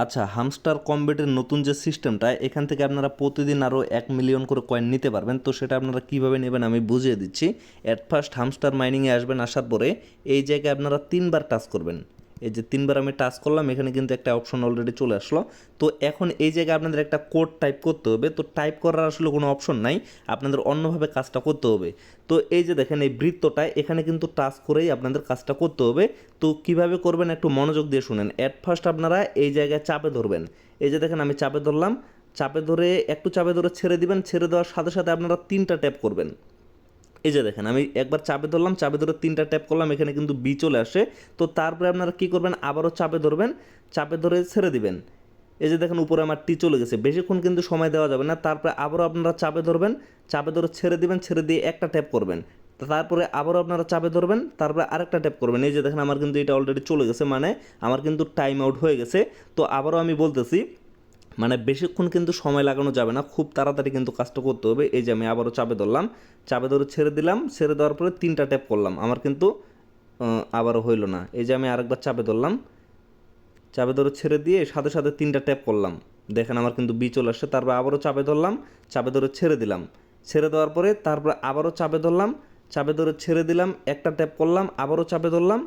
আচ্ছা, হামস্টার কমবেটের নতুন যে সিস্টেমটা, এখান থেকে আপনারা প্রতিদিন আরও 1 মিলিয়ন করে কয়েন নিতে পারবেন। তো সেটা আপনারা কীভাবে নেবেন আমি বুঝিয়ে দিচ্ছি। অ্যাট ফার্স্ট হামস্টার মাইনিংয়ে আসবেন, আসার পরে এই জায়গায় আপনারা 3বার টাচ করবেন। এই যে 3বার আমি টাচ করলাম, এখানে কিন্তু একটা অপশন অলরেডি চলে আসলো। তো এখন এই জায়গায় আপনাদের একটা কোড টাইপ করতে হবে। তো টাইপ করার আসলে কোনো অপশন নাই, আপনাদের অন্যভাবে কাজটা করতে হবে। তো এই যে দেখেন এই বৃত্তটা, এখানে কিন্তু টাচ করেই আপনাদের কাজটা করতে হবে। তো কিভাবে করবেন একটু মনোযোগ দিয়ে শুনেন। অ্যাট ফার্স্ট আপনারা এই জায়গায় চাপে ধরবেন। এই যে দেখেন আমি চাপে ধরলাম, চাপে ধরে একটু চাপে ধরে ছেড়ে দিবেন। ছেড়ে দেওয়ার সাথে সাথে আপনারা 3টা ট্যাপ করবেন। এই যে দেখেন আমি একবার চাপে ধরলাম, চাপে ধরে 3টা ট্যাপ করলাম, এখানে কিন্তু বি চলে আসে। তো তারপরে আপনারা কী করবেন, আবারও চাপে ধরবেন, চাপে ধরে ছেড়ে দিবেন। এই যে দেখেন উপরে আমার টি চলে গেছে, বেশিক্ষণ কিন্তু সময় দেওয়া যাবে না। তারপরে আবারও আপনারা চাপে ধরবেন, চাপে ধরে ছেড়ে দিবেন, ছেড়ে দিয়ে একটা ট্যাপ করবেন। তারপরে আবারও আপনারা চাপে ধরবেন, তারপরে আরেকটা ট্যাপ করবেন। এই যে দেখেন আমার কিন্তু এটা অলরেডি চলে গেছে, মানে আমার কিন্তু টাইম আউট হয়ে গেছে। তো আবারও আমি বলতেছি, মানে বেশিক্ষণ কিন্তু সময় লাগানো যাবে না, খুব তাড়াতাড়ি কিন্তু কাজটা করতে হবে। এই যে আমি আবারও চাপে ধরলাম, চাপে ধরে ছেড়ে দিলাম, ছেড়ে দেওয়ার পরে 3টা ট্যাপ করলাম, আমার কিন্তু আবারও হইল না। এই যে আমি আরেকবার চাপে ধরলাম, চাপে ধরে ছেড়ে দিয়ে সাথে সাথে 3টা ট্যাপ করলাম, দেখেন আমার কিন্তু বি চলে আসছে। তারপর আবারও চাপে ধরলাম, চাপে ধরে ছেড়ে দিলাম, ছেড়ে দেওয়ার পরে তারপরে আবারও চাপে ধরলাম, চাপে ধরে ছেড়ে দিলাম, একটা ট্যাপ করলাম, আবারও চাপে ধরলাম,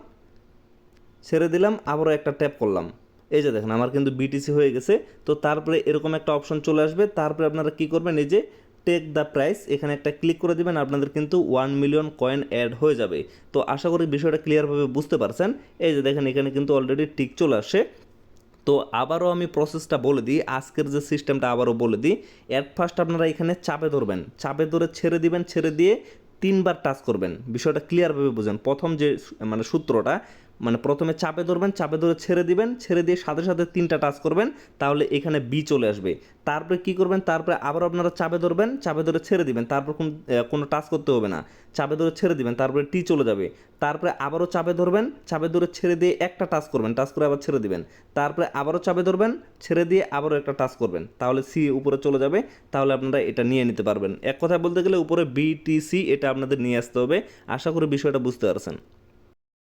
ছেড়ে দিলাম, আবারও একটা ট্যাপ করলাম। এই যে দেখেন আমার কিন্তু বিটিসি হয়ে গেছে। তো তারপরে এরকম একটা অপশন চলে আসবে। তারপরে আপনারা কী করবেন, এই যে টেক দ্য প্রাইস, এখানে একটা ক্লিক করে দিবেন, আপনাদের কিন্তু 1 মিলিয়ন কয়েন অ্যাড হয়ে যাবে। তো আশা করি বিষয়টা ক্লিয়ারভাবে বুঝতে পারছেন। এই যে দেখেন এখানে কিন্তু অলরেডি টিক চলে আসে। তো আবারও আমি প্রসেসটা বলে দিই, আজকের যে সিস্টেমটা আবারও বলে দিই। অ্যাট ফার্স্ট আপনারা এখানে চাপে ধরবেন, চাপে ধরে ছেড়ে দিবেন, ছেড়ে দিয়ে 3বার টাচ করবেন। বিষয়টা ক্লিয়ারভাবে বুঝেন। প্রথম যে মানে সূত্রটা, মানে প্রথমে চাপে ধরবেন, চাপে ধরে ছেড়ে দিবেন, ছেড়ে দিয়ে সাথে সাথে 3টা টাচ করবেন, তাহলে এখানে বি চলে আসবে। তারপরে কী করবেন, তারপরে আবার আপনারা চাপে ধরবেন, চাপে ধরে ছেড়ে দিবেন, তারপর কোনো টাচ করতে হবে না, চাপে ধরে ছেড়ে দিবেন, তারপরে টি চলে যাবে। তারপরে আবারও চাপে ধরবেন, চাপে ধরে ছেড়ে দিয়ে একটা টাচ করবেন, টাচ করে আবার ছেড়ে দিবেন। তারপরে আবারও চাপে ধরবেন, ছেড়ে দিয়ে আবারও একটা টাচ করবেন, তাহলে সি উপরে চলে যাবে। তাহলে আপনারা এটা নিয়ে নিতে পারবেন। এক কথায় বলতে গেলে উপরে বিটিসি এটা আপনাদের নিয়ে আসতে হবে। আশা করি বিষয়টা বুঝতে পারছেন।